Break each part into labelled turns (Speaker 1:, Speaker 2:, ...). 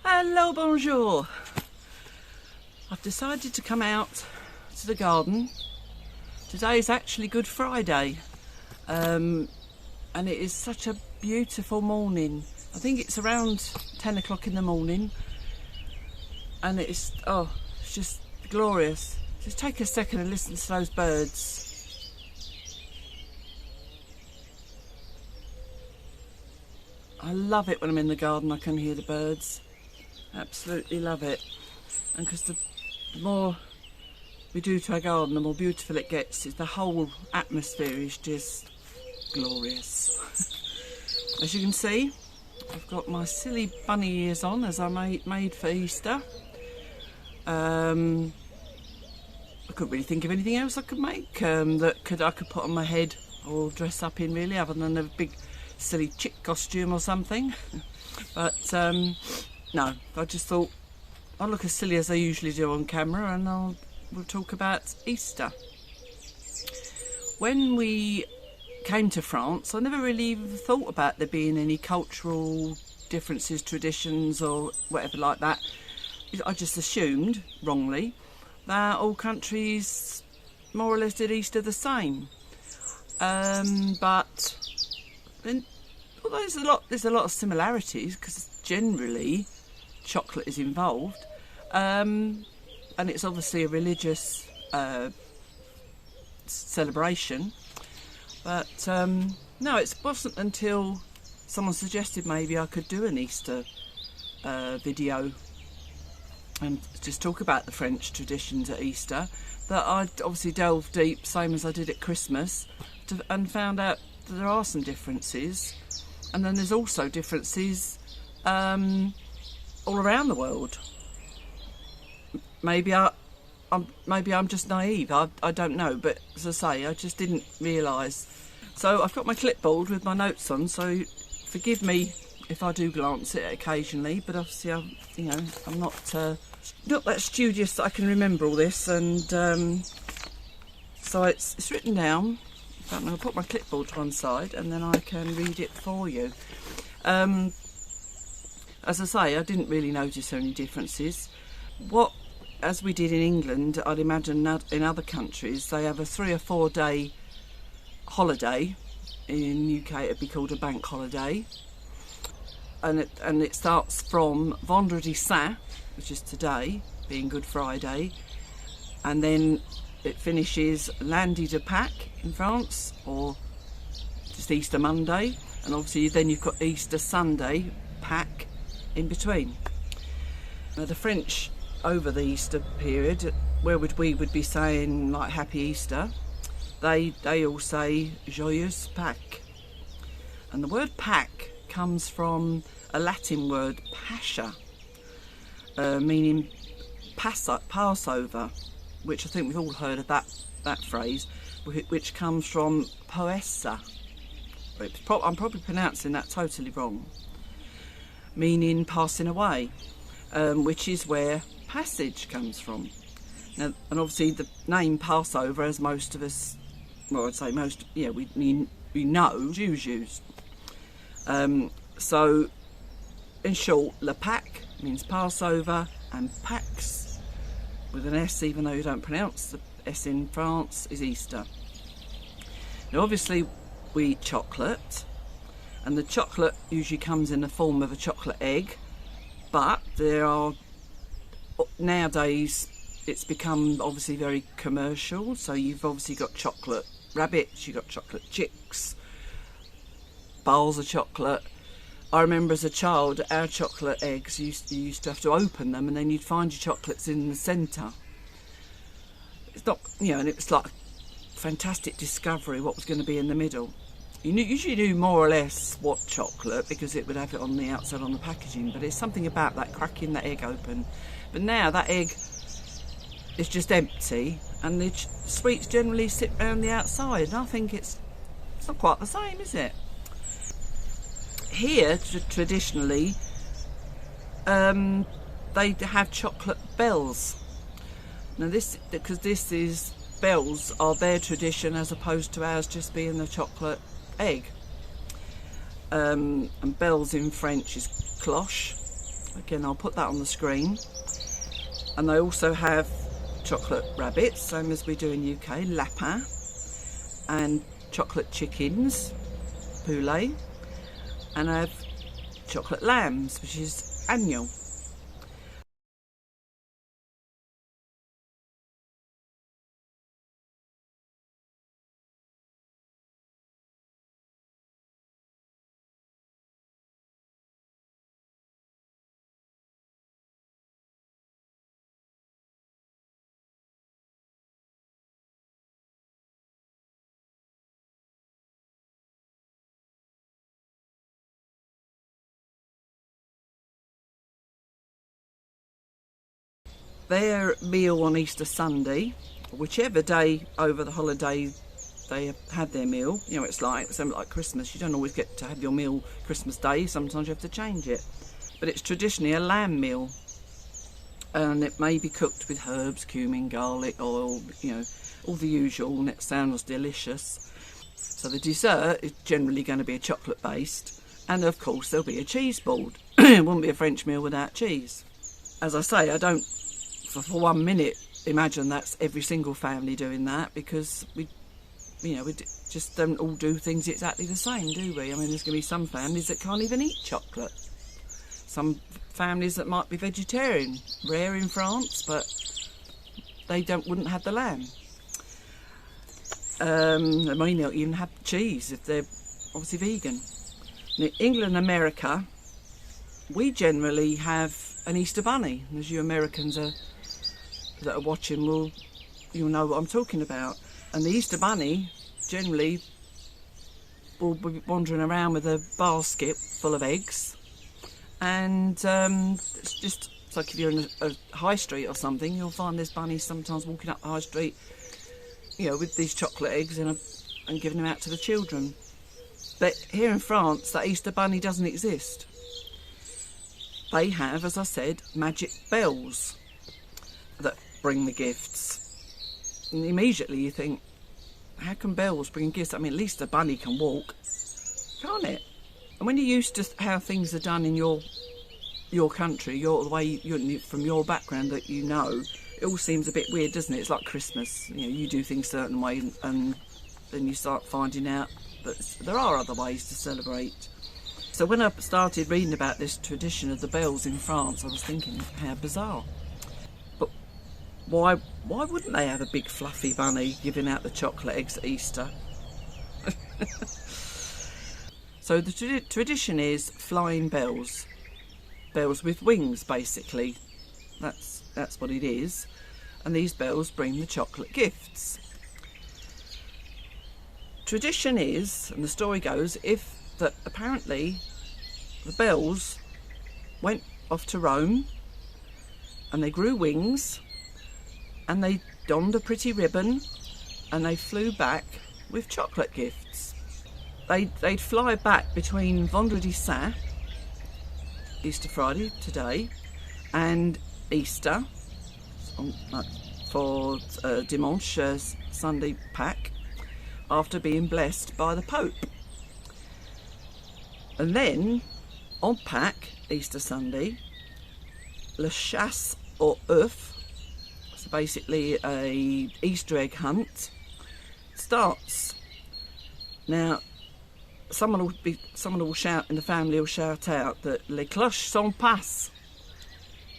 Speaker 1: Hello, bonjour. I've decided to come out to the garden. Today is actually Good Friday, and it is such a beautiful morning. I think it's around 10 o'clock in the morning, and it's just glorious. Just take a second and listen to those birds. I love it when I'm in the garden. I can hear the birds. Absolutely love it. And because the more we do to our garden, the more beautiful it gets. The whole atmosphere is just glorious. As you can see, I've got my silly bunny ears on, as I made for Easter. I couldn't really think of anything else I could make that I could put on my head or dress up in, really, other than a big silly chick costume or something. But no, I just thought I'll look as silly as I usually do on camera, and we'll talk about Easter. When we came to France, I never really even thought about there being any cultural differences, traditions or whatever like that. I just assumed, wrongly, that all countries more or less did Easter the same. But then, although there's a lot of similarities, because generally chocolate is involved, and it's obviously a religious celebration. But no, it wasn't until someone suggested maybe I could do an Easter video and just talk about the French traditions at Easter that I obviously delved deep, same as I did at Christmas, and found out that there are some differences. And then there's also differences all around the world. Maybe I'm just naive. I don't know. But as I say, I just didn't realise. So I've got my clipboard with my notes on. So forgive me if I do glance at it occasionally. But obviously, I'm not that studious that I can remember all this. And so it's written down. I'll put my clipboard to one side and then I can read it for you. As I say, I didn't really notice any differences. As we did in England, I'd imagine in other countries they have a 3 or 4 day holiday. In UK it'd be called a bank holiday, and it starts from Vendredi Saint, which is today, being Good Friday, and then it finishes Lundi de Pâques in France, or just Easter Monday, and obviously then you've got Easter Sunday, Pâques, in between. Now the French, over the Easter period, where we would be saying like Happy Easter, they all say Joyeuse Pâques. And the word Pâques comes from a Latin word Pascha, meaning Passover, which I think we've all heard of that phrase, which comes from poessa. I'm probably pronouncing that totally wrong, meaning passing away, which is where passage comes from. Now, and obviously the name Passover, as most of us, well, I'd say most, we know Jews use. So in short, Le Pâques means Passover, and Pax with an S, even though you don't pronounce the S in France, is Easter. Now obviously we eat chocolate, and the chocolate usually comes in the form of a chocolate egg, but nowadays it's become obviously very commercial, so you've obviously got chocolate rabbits, you've got chocolate chicks, bowls of chocolate. I remember as a child, our chocolate eggs, you used to have to open them, and then you'd find your chocolates in the centre. It's not, and it was like a fantastic discovery what was going to be in the middle. You usually knew more or less what chocolate, because it would have it on the outside on the packaging, but it's something about that, cracking that egg open. But now that egg is just empty, and the sweets generally sit around the outside, and I think it's not quite the same, is it? Here, traditionally, they have chocolate bells. Now bells are their tradition, as opposed to ours just being the chocolate egg. And bells in French is cloche, Again, I'll put that on the screen. And they also have chocolate rabbits, same as we do in UK, lapin, and chocolate chickens, poulet, and I have chocolate lambs, which is agneau. Their meal on Easter Sunday, whichever day over the holiday they have had their meal, you know, it's something like Christmas. You don't always get to have your meal Christmas Day, sometimes you have to change it. But it's traditionally a lamb meal, and it may be cooked with herbs, cumin, garlic, oil, you know, all the usual, and it sounds delicious. So the dessert is generally going to be a chocolate based, and of course there'll be a cheese board. It wouldn't be a French meal without cheese. As I say, I don't for 1 minute imagine that's every single family doing that, because we just don't all do things exactly the same, do we? I mean, there's going to be some families that can't even eat chocolate, some families that might be vegetarian, rare in France, but they wouldn't have the lamb. They may not even have cheese if they're obviously vegan. In England and America, we generally have an Easter bunny, and as you Americans that are watching you'll know what I'm talking about. And the Easter bunny generally will be wandering around with a basket full of eggs, and it's like if you're in a high street or something, you'll find there's bunnies sometimes walking up the high street, you know, with these chocolate eggs and giving them out to the children. But here in France, that Easter bunny doesn't exist. They have, as I said, magic bells that bring the gifts. And immediately you think, how can bells bring gifts? I mean, at least a bunny can walk, can't it? And when you're used to how things are done in your country, the way from your background that you know, it all seems a bit weird, doesn't it? It's like Christmas. You know, you do things a certain way, and then you start finding out that there are other ways to celebrate. So when I started reading about this tradition of the bells in France, I was thinking, how bizarre. But why wouldn't they have a big fluffy bunny giving out the chocolate eggs at Easter? So the tradition is flying bells. Bells with wings, basically. That's what it is. And these bells bring the chocolate gifts. Tradition is, and the story goes, that apparently the bells went off to Rome and they grew wings and they donned a pretty ribbon and they flew back with chocolate gifts. They'd fly back between Vendredi Saint, Easter Friday today, and Easter for Dimanche, Sunday Pâques, after being blessed by the Pope. And then on Pâques, Easter Sunday, le chasse aux œufs, so basically a Easter egg hunt, starts. Now, someone will shout in the family, will shout out that les cloches sont passées.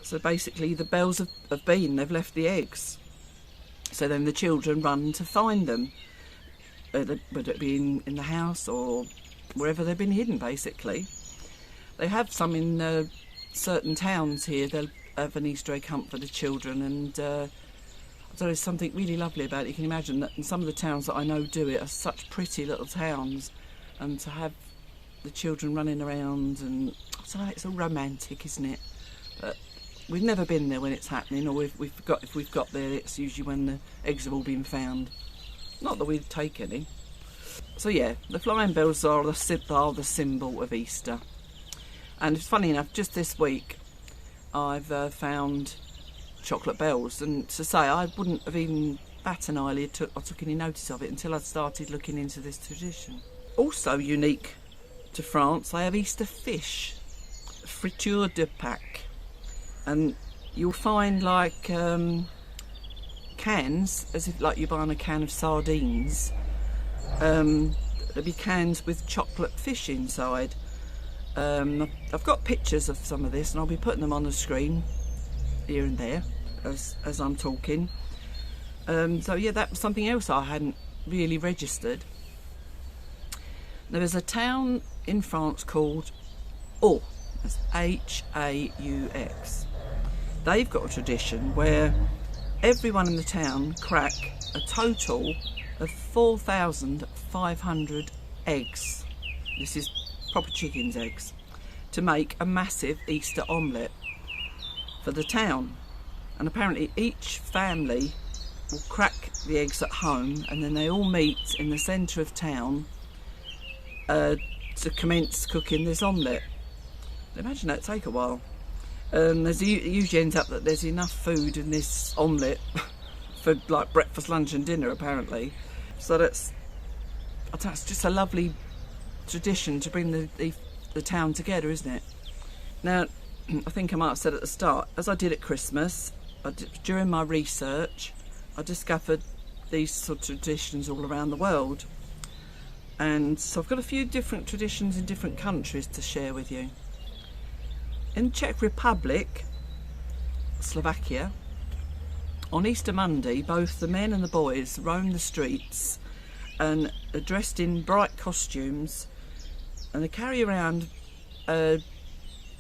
Speaker 1: So basically the bells have been, they've left the eggs. So then the children run to find them, whether it be in the house or wherever they've been hidden, basically. They have some in certain towns here. They'll have an Easter egg hunt for the children, and there is something really lovely about it. You can imagine that in some of the towns that I know do it are such pretty little towns, and to have the children running around, and so it's all romantic, isn't it? But we've never been there when it's happening, or if we've got there, it's usually when the eggs have all been found. Not that we'd take any. So yeah, the flying bells are the symbol of Easter. And it's funny enough, just this week I've found chocolate bells, and to say I wouldn't have even bat an eyelid took any notice of it until I started looking into this tradition. Also unique to France, they have Easter fish. friture de Pâques, and you'll find like cans, as if like you're buying a can of sardines. There'll be cans with chocolate fish inside. I've got pictures of some of this, and I'll be putting them on the screen here and there as I'm talking. So yeah, that was something else I hadn't really registered. There is a town in France called Aux. That's H-A-U-X. They've got a tradition where everyone in the town crack a total of 4,500 eggs. This is proper chicken's eggs, to make a massive Easter omelette for the town. And apparently each family will crack the eggs at home, and then they all meet in the centre of town to commence cooking this omelette. Imagine that'd take a while. It usually ends up that there's enough food in this omelette for like breakfast, lunch and dinner apparently. So that's just a lovely tradition to bring the town together, isn't it? Now, I think I might have said at the start, as I did at Christmas, during my research, I discovered these sort of traditions all around the world. And so I've got a few different traditions in different countries to share with you. In Czech Republic, Slovakia, on Easter Monday, both the men and the boys roam the streets and are dressed in bright costumes, and they carry around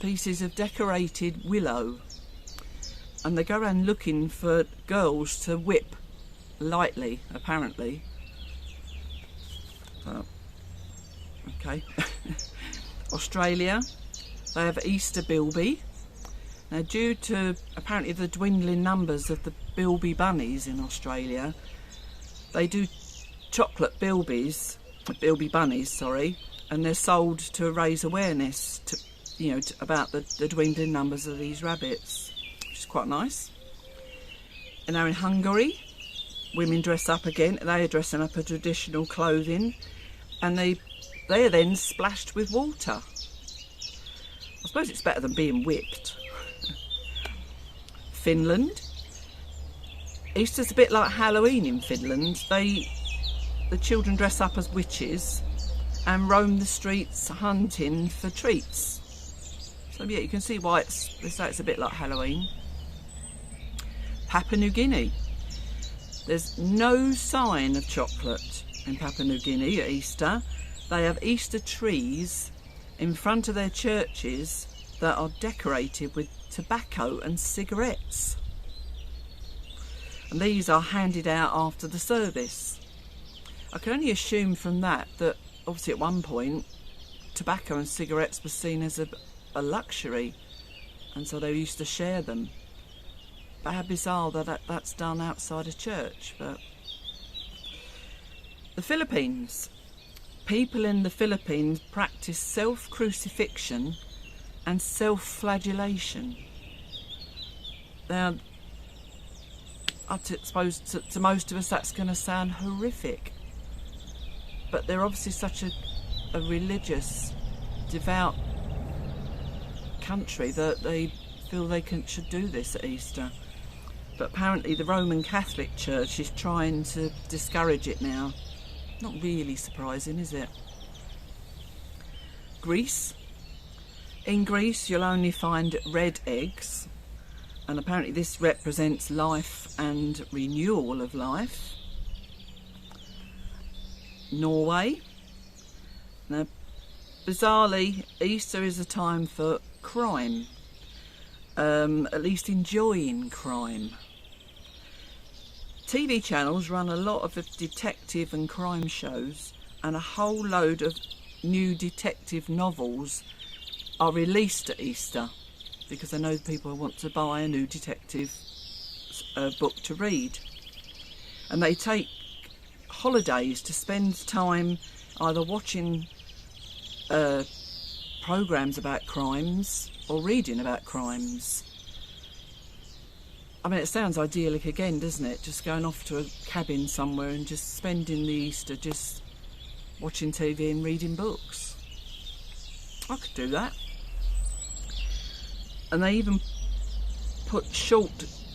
Speaker 1: pieces of decorated willow, and they go around looking for girls to whip lightly, apparently. Okay. Australia, they have Easter bilby. Now, due to apparently the dwindling numbers of the bilby bunnies in Australia, they do chocolate bilby bunnies, sorry, and they're sold to raise awareness to, about the dwindling numbers of these rabbits, which is quite nice. And now in Hungary, women dress up again. They are dressing up in traditional clothing, and they are then splashed with water. I suppose it's better than being whipped. Finland. Easter's a bit like Halloween in Finland. The children dress up as witches and roam the streets hunting for treats. So yeah, you can see why it's a bit like Halloween. Papua New Guinea. There's no sign of chocolate in Papua New Guinea at Easter. They have Easter trees in front of their churches that are decorated with tobacco and cigarettes. And these are handed out after the service. I can only assume from that obviously at one point tobacco and cigarettes were seen as a luxury, and so they used to share them. But how bizarre that's done outside a church. But the Philippines. People in the Philippines practice self-crucifixion and self-flagellation. Now, I suppose to most of us that's going to sound horrific, but they're obviously such a religious, devout country that they feel they should do this at Easter. But apparently the Roman Catholic Church is trying to discourage it now. Not really surprising, is it? Greece. In Greece you'll only find red eggs, and apparently this represents life and renewal of life. Norway. Now, bizarrely, Easter is a time for crime, at least enjoying crime. TV channels run a lot of detective and crime shows, and a whole load of new detective novels are released at Easter because I know people want to buy a new detective book to read, and they take holidays to spend time either watching programs about crimes or reading about crimes. I mean, it sounds idyllic again, doesn't it? Just going off to a cabin somewhere and just spending the Easter just watching TV and reading books. I could do that. And they even put short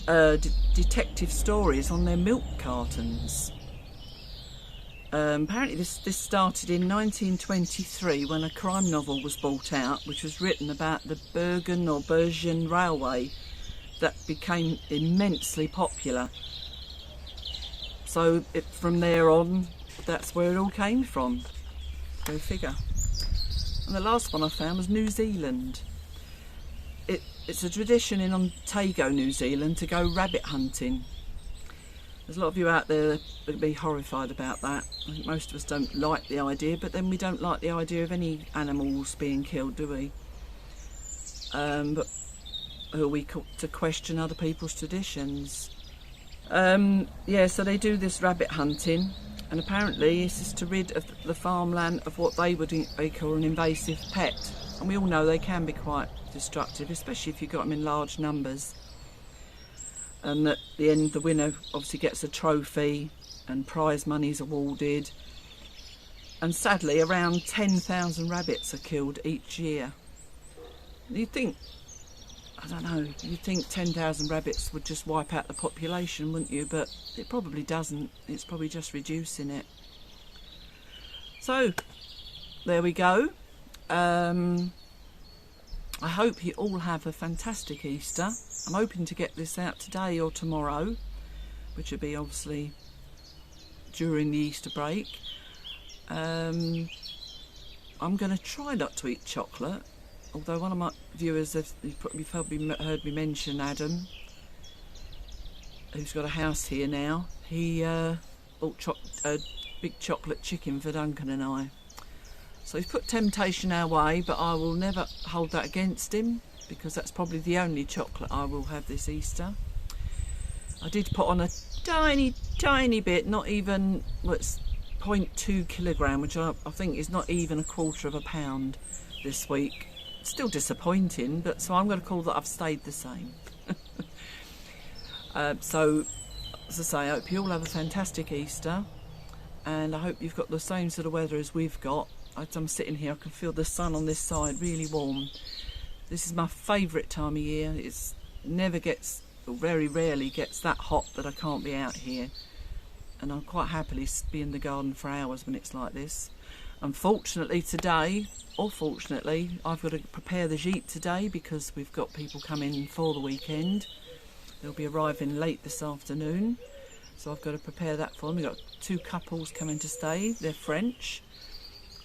Speaker 1: detective stories on their milk cartons. Apparently this started in 1923 when a crime novel was brought out, which was written about the Bergen Railway that became immensely popular. So from there on, that's where it all came from. Go figure. And the last one I found was New Zealand. It's a tradition in Otago, New Zealand, to go rabbit hunting. There's a lot of you out there that would be horrified about that. I think most of us don't like the idea, but then we don't like the idea of any animals being killed, do we? But who are we to question other people's traditions? Yeah, so they do this rabbit hunting, and apparently this is to rid of the farmland of what they call an invasive pet. And we all know they can be quite destructive, especially if you've got them in large numbers. And at the end, the winner obviously gets a trophy and prize money is awarded. And sadly, around 10,000 rabbits are killed each year. You'd think, I don't know, you'd think 10,000 rabbits would just wipe out the population, wouldn't you? But it probably doesn't. It's probably just reducing it. So, there we go. I hope you all have a fantastic Easter. I'm hoping to get this out today or tomorrow, which will be obviously during the Easter break. I'm going to try not to eat chocolate, although one of my viewers, you've probably heard me mention Adam, who's got a house here now. He bought a big chocolate chicken for Duncan and I. So he's put temptation our way, but I will never hold that against him, because that's probably the only chocolate I will have this Easter. I did put on a tiny bit, not even, well, it's 0.2 kilogram, which I think is not even a quarter of a pound this week. Still disappointing, but so I'm going to call that I've stayed the same. So, as I say, I hope you all have a fantastic Easter, and I hope you've got the same sort of weather as we've got. As I'm sitting here, I can feel the sun on this side, really warm. This is my favourite time of year. It's never gets, or very rarely gets that hot that I can't be out here. And I'll quite happily be in the garden for hours when it's like this. Unfortunately today, or fortunately, I've got to prepare the jeep today because we've got people coming for the weekend. They'll be arriving late this afternoon. So I've got to prepare that for them. We've got 2 couples coming to stay. They're French.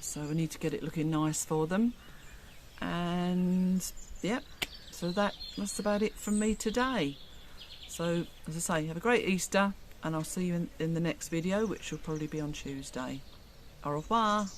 Speaker 1: So we need to get it looking nice for them. And yep, so that's about it from me today. So as I say, have a great Easter, and I'll see you in the next video, which will probably be on Tuesday. Au revoir.